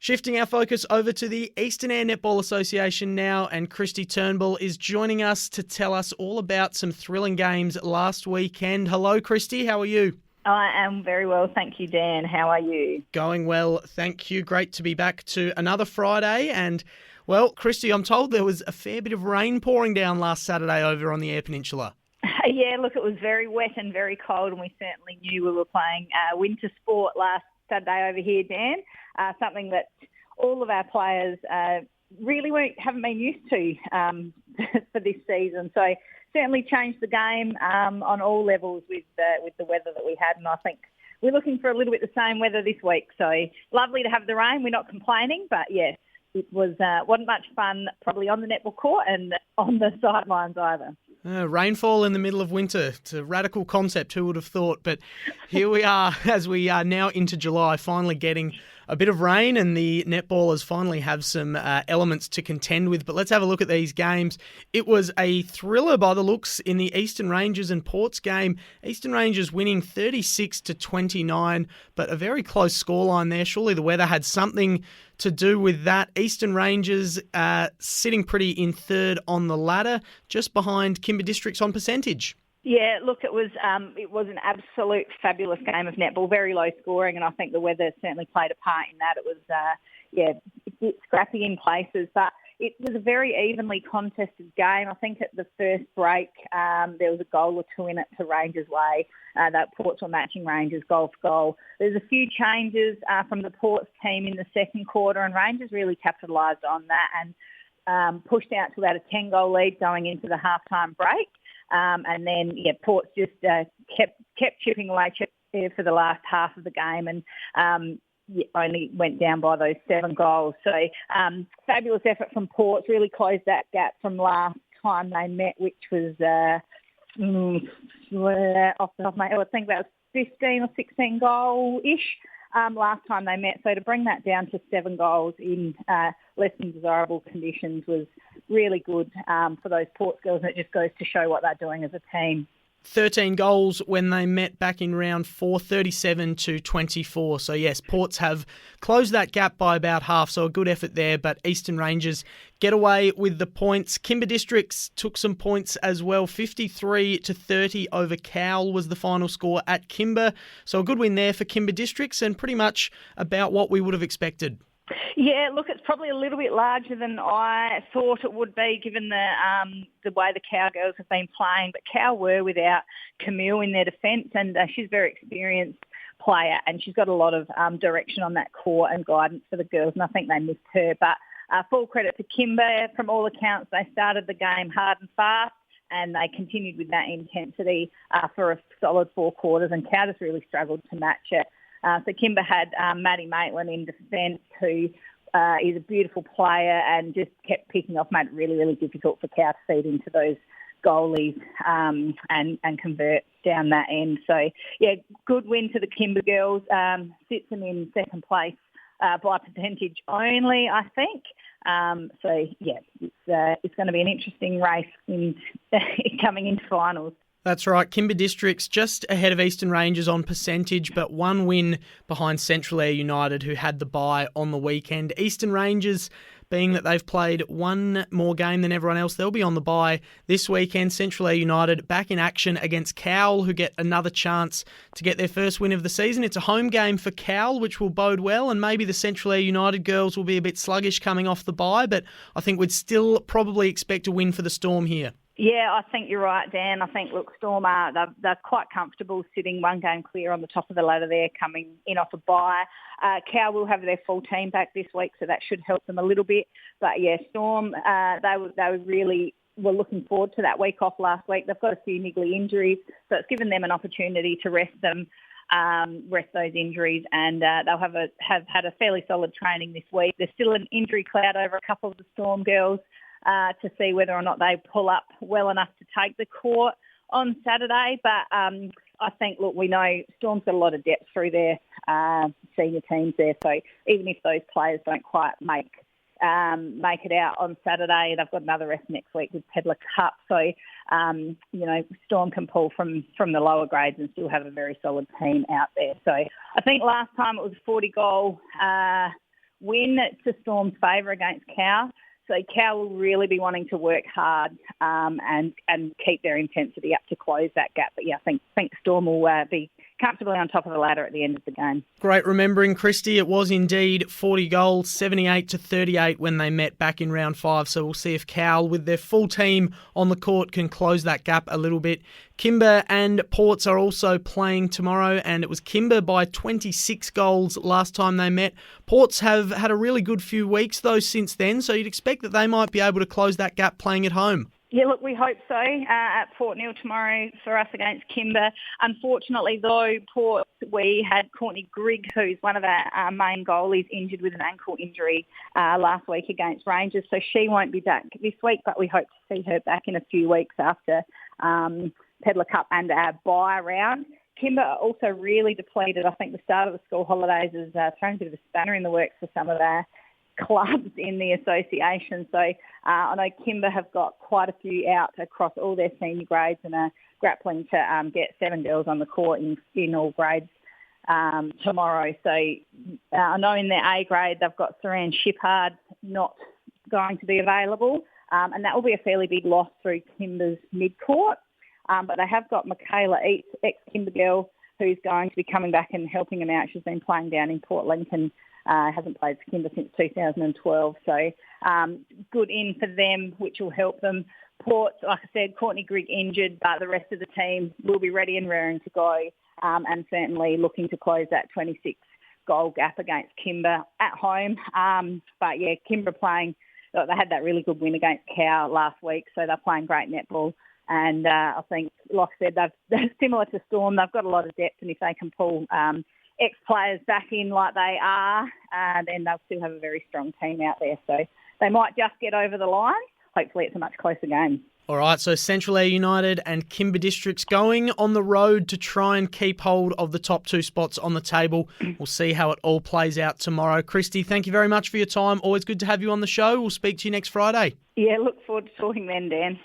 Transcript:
Shifting our focus over to the Eastern Eyre Netball Association now, and Kristy Turnbull is joining us to tell us all about some thrilling games last weekend. Hello, Kristy. How are you? I am very well, thank you, Dan. How are you? Going well, thank you. Great to be back to another Friday. And, well, Kristy, I'm told there was a fair bit of rain pouring down last Saturday over on the Eyre Peninsula. Yeah, look, it was very wet and very cold, and we certainly knew we were playing winter sport last Saturday over here, Dan. Something that all of our players really haven't been used to for this season. So certainly changed the game on all levels with the weather that we had, and I think we're looking for a little bit the same weather this week. So lovely to have the rain. We're not complaining, but yeah, it wasn't much fun probably on the netball court and on the sidelines either. Rainfall in the middle of winter. It's a radical concept, who would have thought? But here we are, as we are now into July, finally getting a bit of rain, and the netballers finally have some elements to contend with. But let's have a look at these games. It was a thriller by the looks in the Eastern Ranges and Ports game. Eastern Ranges winning 36-29, but a very close scoreline there. Surely the weather had something to do with that. Eastern Ranges sitting pretty in third on the ladder, just behind Kimba Districts on percentage. Yeah, look, it was an absolute fabulous game of netball, very low scoring, and I think the weather certainly played a part in that. It was, a bit scrappy in places, but it was a very evenly contested game. I think at the first break, there was a goal or two in it to Rangers' way. That Ports were matching Rangers goal for goal. There's a few changes from the Ports team in the second quarter, and Rangers really capitalised on that and pushed out to about a 10-goal lead going into the halftime break. And then, Ports just kept chipping away for the last half of the game and only went down by those 7 goals. So fabulous effort from Ports, really closed that gap from last time they met, which was, off the top of my head, I think that was 15 or 16 goal-ish last time they met. So to bring that down to 7 goals in less than desirable conditions was really good for those Ports girls, and it just goes to show what they're doing as a team. 13 goals when they met back in round 4, 37-24. So yes, Ports have closed that gap by about half, so a good effort there, but Eastern Ranges get away with the points. Kimba Districts took some points as well. 53-30 over Cowell was the final score at Kimba. So a good win there for Kimba Districts, and pretty much about what we would have expected. Yeah, look, it's probably a little bit larger than I thought it would be, given the way the Cowell girls have been playing. But Cowell were without Camille in their defence, and she's a very experienced player, and she's got a lot of direction on that court and guidance for the girls, and I think they missed her. But full credit to Kimba. From all accounts, they started the game hard and fast, and they continued with that intensity for a solid 4 quarters, and Cowell just really struggled to match it. So Kimba had Maddie Maitland in defence, who is a beautiful player and just kept picking off, made it really, really difficult for Cowell to feed into those goalies and convert down that end. So, yeah, good win to the Kimba girls. Sits them in second place by percentage only, I think. So, yeah, it's going to be an interesting race coming into finals. That's right. Kimba Districts just ahead of Eastern Ranges on percentage, but 1 win behind Central Eyre United, who had the bye on the weekend. Eastern Ranges, being that they've played 1 more game than everyone else, they'll be on the bye this weekend. Central Eyre United back in action against Cowell, who get another chance to get their first win of the season. It's a home game for Cowell, which will bode well, and maybe the Central Eyre United girls will be a bit sluggish coming off the bye, but I think we'd still probably expect a win for the Storm here. Yeah, I think you're right, Dan. I think, look, Storm they're quite comfortable sitting 1 game clear on the top of the ladder there, coming in off a bye. Cowell will have their full team back this week, so that should help them a little bit. But yeah, Storm, they really were looking forward to that week off last week. They've got a few niggly injuries, so it's given them an opportunity to rest those injuries, and they'll have had a fairly solid training this week. There's still an injury cloud over a couple of the Storm girls, to see whether or not they pull up well enough to take the court on Saturday. But I think, look, we know Storm's got a lot of depth through their senior teams there. So even if those players don't quite make it out on Saturday, they've got another rest next week with Pedlar Cup. So, Storm can pull from the lower grades and still have a very solid team out there. So I think last time it was a 40-goal win to Storm's favour against Cowell. So Cowell will really be wanting to work hard and keep their intensity up to close that gap. But yeah, I think Storm will be comfortably on top of the ladder at the end of the game. Great remembering, Kristy. It was indeed 40 goals, 78-38 when they met back in round 5. So we'll see if Cowell, with their full team on the court, can close that gap a little bit. Kimba and Ports are also playing tomorrow, and it was Kimba by 26 goals last time they met. Ports have had a really good few weeks, though, since then, so you'd expect that they might be able to close that gap playing at home. Yeah, look, we hope so at Port Neill tomorrow for us against Kimba. Unfortunately, though, Port, we had Courtney Grigg, who's one of our main goalies, injured with an ankle injury last week against Rangers, so she won't be back this week, but we hope to see her back in a few weeks after Pedlar Cup and our bye round. Kimba are also really depleted. I think the start of the school holidays has thrown a bit of a spanner in the works for some of our clubs in the association. So I know Kimba have got quite a few out across all their senior grades and are grappling to get 7 girls on the court in all grades tomorrow. So I know in their A grade they've got Saran Shippard not going to be available, and that will be a fairly big loss through Kimba's mid-court. But they have got Michaela Eates, ex-Kimba girl, who's going to be coming back and helping them out. She's been playing down in Port Lincoln. Hasn't played for Kimba since 2012. So good in for them, which will help them. Port, like I said, Courtney Grigg injured, but the rest of the team will be ready and raring to go, and certainly looking to close that 26-goal gap against Kimba at home. But yeah, Kimba playing, they had that really good win against Cowell last week, so they're playing great netball. And I think, like I said, they're similar to Storm. They've got a lot of depth, and if they can pull ex-players back in like they are, then they'll still have a very strong team out there. So they might just get over the line. Hopefully it's a much closer game. All right, so Central Eyre United and Kimba Districts going on the road to try and keep hold of the top 2 spots on the table. We'll see how it all plays out tomorrow. Kristy, thank you very much for your time. Always good to have you on the show. We'll speak to you next Friday. Yeah, look forward to talking then, Dan.